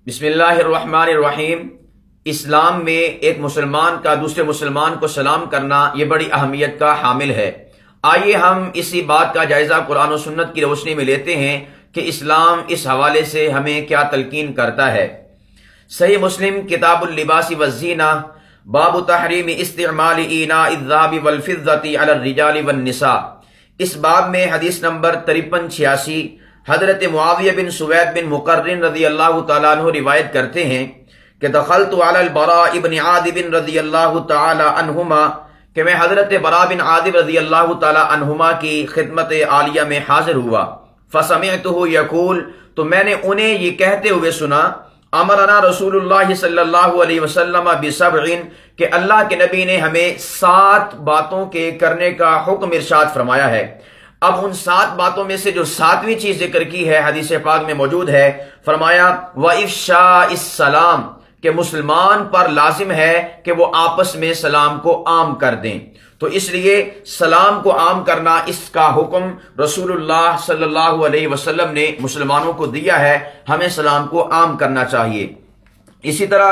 بسم اللہ الرحمن الرحیم۔ اسلام میں ایک مسلمان کا دوسرے مسلمان کو سلام کرنا یہ بڑی اہمیت کا حامل ہے۔ آئیے ہم اسی بات کا جائزہ قرآن و سنت کی روشنی میں لیتے ہیں کہ اسلام اس حوالے سے ہمیں کیا تلقین کرتا ہے۔ صحیح مسلم کتاب اللباس والزینہ باب تحریم استعمال ایناء الذهب والفضة علی الرجال والنساء، اس باب میں حدیث نمبر 5386 حضرت معاویہ بن سوید بن مقرن رضی اللہ تعالیٰ عنہ روایت کرتے ہیں کہ دخلت علی البراء بن عازب رضی اللہ تعالیٰ عنہما، کہ میں حضرت براء بن عازب رضی اللہ تعالیٰ عنہما کی خدمت عالیہ میں حاضر ہوا۔ فسمعتہ یقول، تو میں نے انہیں یہ کہتے ہوئے سنا، امرنا رسول اللہ صلی اللہ علیہ وسلم بسبع، کہ اللہ کے نبی نے ہمیں 7 باتوں کے کرنے کا حکم ارشاد فرمایا ہے۔ اب ان 7 باتوں میں سے جو 7ویں چیز ذکر کی ہے حدیث پاک میں موجود ہے، فرمایا وَإِفْشَاءِ السَّلَامِ، کہ مسلمان پر لازم ہے کہ وہ آپس میں سلام کو عام کر دیں۔ تو اس لیے سلام کو عام کرنا، اس کا حکم رسول اللہ صلی اللہ علیہ وسلم نے مسلمانوں کو دیا ہے، ہمیں سلام کو عام کرنا چاہیے۔ اسی طرح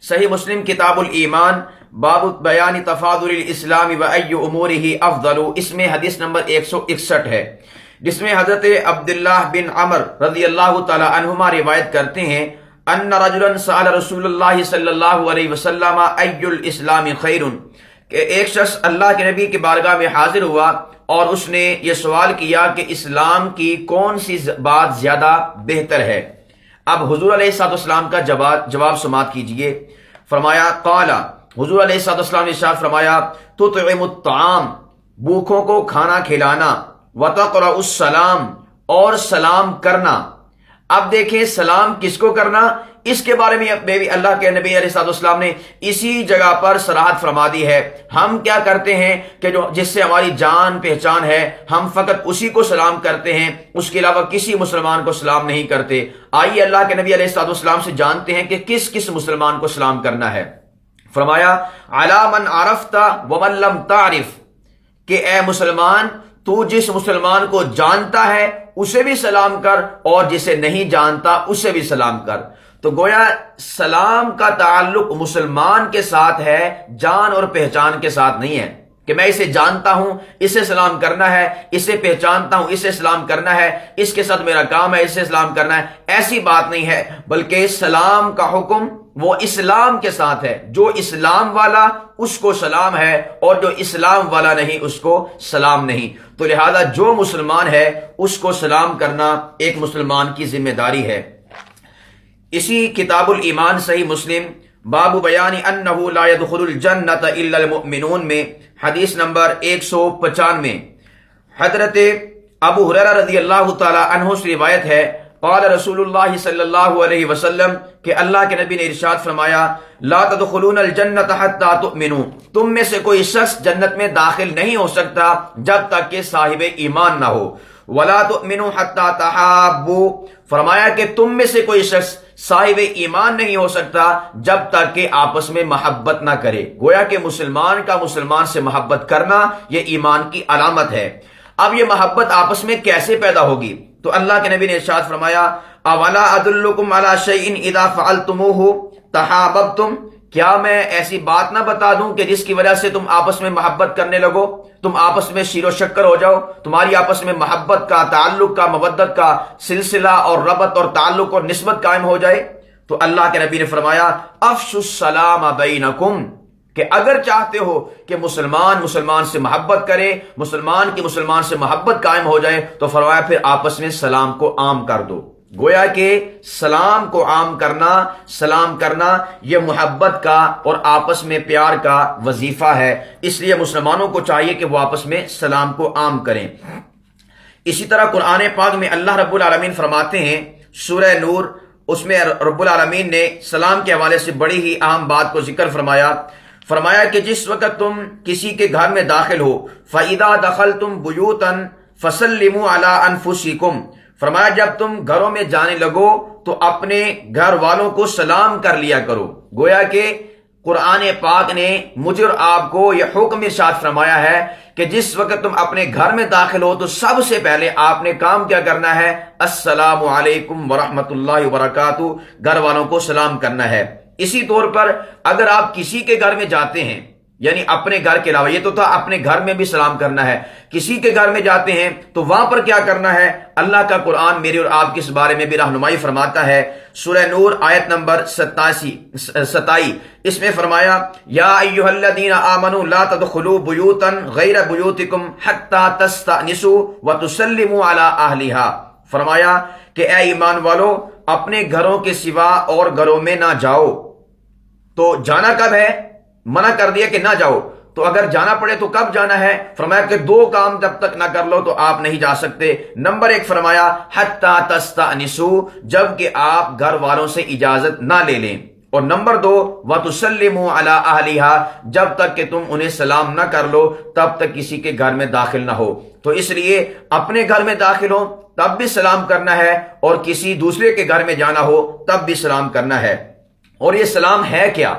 صحیح مسلم کتاب الایمان باب بیان تفاضل الاسلام و ای امورہ افضل، اس میں حدیث نمبر 161 ہے، جس میں حضرت عبداللہ بن عمر رضی اللہ تعالی عنہما روایت کرتے ہیں ان رجلا سأل رسول اللہ صلی اللہ علیہ وسلم ای الاسلام خیر، کہ ایک شخص اللہ کے نبی کی بارگاہ میں حاضر ہوا اور اس نے یہ سوال کیا کہ اسلام کی کون سی بات زیادہ بہتر ہے۔ اب حضور علیہ السلام کا جواب سماعت کیجئے۔ فرمایا قال، حضور علیہ السلام نے ارشاد فرمایا تطعم الطعام، بھوکوں کو کھانا کھلانا، وتقرأ السلام، اور سلام کرنا۔ اب دیکھیں سلام کس کو کرنا، اس کے بارے میں بھی اللہ کے نبی علیہ السلام نے اسی جگہ پر صراحت فرما دی ہے۔ ہم کیا کرتے ہیں کہ جو جس سے ہماری جان پہچان ہے، ہم فقط اسی کو سلام کرتے ہیں، اس کے علاوہ کسی مسلمان کو سلام نہیں کرتے۔ آئیے اللہ کے نبی علیہ السلام سے جانتے ہیں کہ کس کس مسلمان کو سلام کرنا ہے۔ فرمایا علی من عرفت ومن لم تعرف، کہ اے مسلمان تو جس مسلمان کو جانتا ہے اسے بھی سلام کر، اور جسے نہیں جانتا اسے بھی سلام کر۔ تو گویا سلام کا تعلق مسلمان کے ساتھ ہے، جان اور پہچان کے ساتھ نہیں ہے کہ میں اسے جانتا ہوں اسے سلام کرنا ہے، اسے پہچانتا ہوں اسے سلام کرنا ہے، اس کے ساتھ میرا کام ہے اسے سلام کرنا ہے، ایسی بات نہیں ہے۔ بلکہ سلام کا حکم وہ اسلام کے ساتھ ہے، جو اسلام والا اس کو سلام ہے، اور جو اسلام والا نہیں اس کو سلام نہیں۔ تو لہذا جو مسلمان ہے اس کو سلام کرنا ایک مسلمان کی ذمہ داری ہے۔ اسی کتاب الایمان صحیح مسلم باب بیان انہ لا يدخل الجنۃ الا المؤمنون میں حدیث نمبر 195 حضرت ابو ہریرہ رضی اللہ تعالی عنہ سے روایت ہے، قال رسول اللہ صلی اللہ علیہ وسلم، کہ اللہ کے نبی نے ارشاد فرمایا لا تدخلون الجنۃ حتی تؤمنوا، تم میں سے کوئی شخص جنت میں داخل نہیں ہو سکتا جب تک کہ صاحب ایمان نہ ہو، ولا تؤمنوا حتی تحابوا، فرمایا کہ تم میں سے کوئی شخص صاحب ایمان نہیں ہو سکتا جب تک کہ آپس میں محبت نہ کرے۔ گویا کہ مسلمان کا مسلمان سے محبت کرنا یہ ایمان کی علامت ہے۔ اب یہ محبت آپس میں کیسے پیدا ہوگی؟ تو اللہ کے نبی نے ارشاد فرمایا اولا ادلکم علی شیء اذا فعلتموہ تحاببتم، کیا میں ایسی بات نہ بتا دوں کہ جس کی وجہ سے تم آپس میں محبت کرنے لگو، تم آپس میں شیر و شکر ہو جاؤ، تمہاری آپس میں محبت کا، تعلق کا، مودت کا سلسلہ اور ربط اور تعلق اور نسبت قائم ہو جائے؟ تو اللہ کے نبی نے فرمایا افشوا السلام بینکم، کہ اگر چاہتے ہو کہ مسلمان سے محبت کرے، مسلمان کی مسلمان سے محبت قائم ہو جائے، تو فرمایا پھر آپس میں سلام کو عام کر دو۔ گویا کہ سلام کو عام کرنا، سلام کرنا یہ محبت کا اور آپس میں پیار کا وظیفہ ہے، اس لیے مسلمانوں کو چاہیے کہ وہ آپس میں سلام کو عام کریں۔ اسی طرح قرآن پاک میں اللہ رب العالمین فرماتے ہیں سورہ نور، اس میں رب العالمین نے سلام کے حوالے سے بڑی ہی اہم بات کو ذکر فرمایا کہ جس وقت تم کسی کے گھر میں داخل ہو فَإِذَا دَخَلْتُمْ بُيُوتًا فَسَلِّمُوا عَلَىٰ أَنفُسِكُمْ، فرمایا جب تم گھروں میں جانے لگو تو اپنے گھر والوں کو سلام کر لیا کرو۔ گویا کہ قرآن پاک نے مجھے اور آپ کو یہ حکم ارشاد فرمایا ہے کہ جس وقت تم اپنے گھر میں داخل ہو تو سب سے پہلے آپ نے کام کیا کرنا ہے؟ السلام علیکم ورحمۃ اللہ وبرکاتہ، گھر والوں کو سلام کرنا ہے۔ اسی طور پر اگر آپ کسی کے گھر میں جاتے ہیں، یعنی اپنے گھر کے علاوہ، یہ تو تھا اپنے گھر میں بھی سلام کرنا ہے، کسی کے گھر میں جاتے ہیں تو وہاں پر کیا کرنا ہے؟ اللہ کا قرآن میرے اور آپ کے اس بارے میں بھی رہنمائی فرماتا ہے۔ سورہ نور آیت نمبر 27، اس میں فرمایا یا ایھا الذین آمنوا لا تدخلوا بیوتا غیر بیوتکم حتی تستأنسوا وتسلموا علی اہلھا، فرمایا کہ اے ایمان والو اپنے گھروں کے سوا اور گھروں میں نہ جاؤ۔ تو جانا کب ہے؟ منع کر دیا کہ نہ جاؤ، تو اگر جانا پڑے تو کب جانا ہے؟ فرمایا کہ دو کام جب تک نہ کر لو تو آپ نہیں جا سکتے۔ نمبر ایک فرمایا حتی تستأنسوا، جب کہ آپ گھر والوں سے اجازت نہ لے لیں، اور نمبر دو وتسلموا علی اہلھا، جب تک کہ تم انہیں سلام نہ کر لو تب تک کسی کے گھر میں داخل نہ ہو۔ تو اس لیے اپنے گھر میں داخل ہو تب بھی سلام کرنا ہے، اور کسی دوسرے کے گھر میں جانا ہو تب بھی سلام کرنا ہے۔ اور یہ سلام ہے کیا؟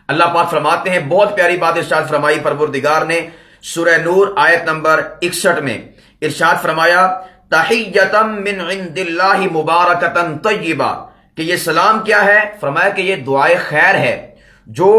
اللہ پاک فرماتے ہیں، بہت پیاری بات ارشاد فرمائی پروردگار نے سورہ نور آیت نمبر 61 میں، ارشاد فرمایا تحیۃ من عند اللہ مبارکۃ طیبہ، کہ یہ سلام کیا ہے؟ فرمایا کہ یہ دعائے خیر ہے جو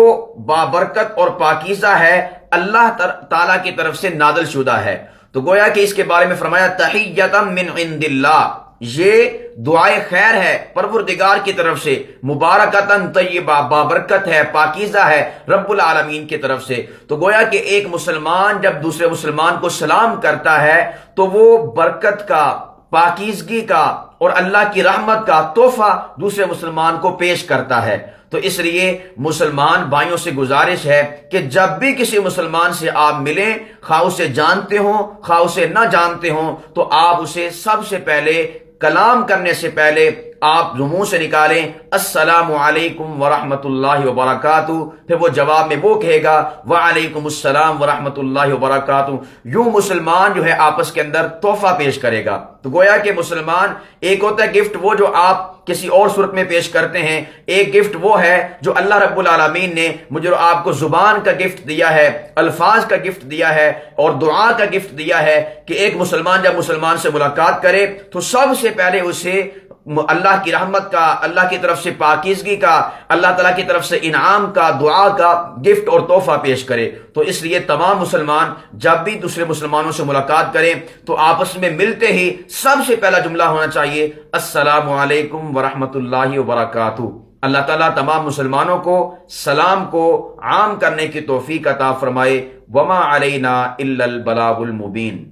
بابرکت اور پاکیزہ ہے، اللہ تعالیٰ کی طرف سے نازل شدہ ہے۔ تو گویا کہ اس کے بارے میں فرمایا تحیۃ من عند اللہ، یہ دعائے خیر ہے پروردگار کی طرف سے، مبارکتاً طیبہ، بابرکت ہے، پاکیزہ ہے رب العالمین کی طرف سے۔ تو گویا کہ ایک مسلمان جب دوسرے مسلمان کو سلام کرتا ہے تو وہ برکت کا، پاکیزگی کا اور اللہ کی رحمت کا تحفہ دوسرے مسلمان کو پیش کرتا ہے۔ تو اس لیے مسلمان بھائیوں سے گزارش ہے کہ جب بھی کسی مسلمان سے آپ ملیں، خواہ اسے جانتے ہوں خواہ اسے نہ جانتے ہوں، تو آپ اسے سب سے پہلے کلام کرنے سے پہلے آپ منہ سے نکالیں السلام علیکم ورحمۃ اللہ وبرکاتہ، پھر وہ جواب میں وہ کہے گا وعلیکم السلام ورحمۃ اللہ وبرکاتہ۔ یوں مسلمان جو ہے آپس کے اندر تحفہ پیش کرے گا۔ تو گویا کہ مسلمان، ایک ہوتا ہے گفٹ وہ جو آپ کسی اور صورت میں پیش کرتے ہیں، ایک گفٹ وہ ہے جو اللہ رب العالمین نے مجھے اور آپ کو زبان کا گفٹ دیا ہے، الفاظ کا گفٹ دیا ہے اور دعا کا گفٹ دیا ہے، کہ ایک مسلمان جب مسلمان سے ملاقات کرے تو سب سے پہلے اسے اللہ کی رحمت کا، اللہ کی طرف سے پاکیزگی کا، اللہ تعالیٰ کی طرف سے انعام کا، دعا کا گفٹ اور تحفہ پیش کرے۔ تو اس لیے تمام مسلمان جب بھی دوسرے مسلمانوں سے ملاقات کریں تو آپس میں ملتے ہی سب سے پہلا جملہ ہونا چاہیے السلام علیکم ورحمۃ اللہ وبرکاتہ۔ اللہ تعالیٰ تمام مسلمانوں کو سلام کو عام کرنے کی توفیق عطا فرمائے۔ وما علینا الا البلاغ المبین۔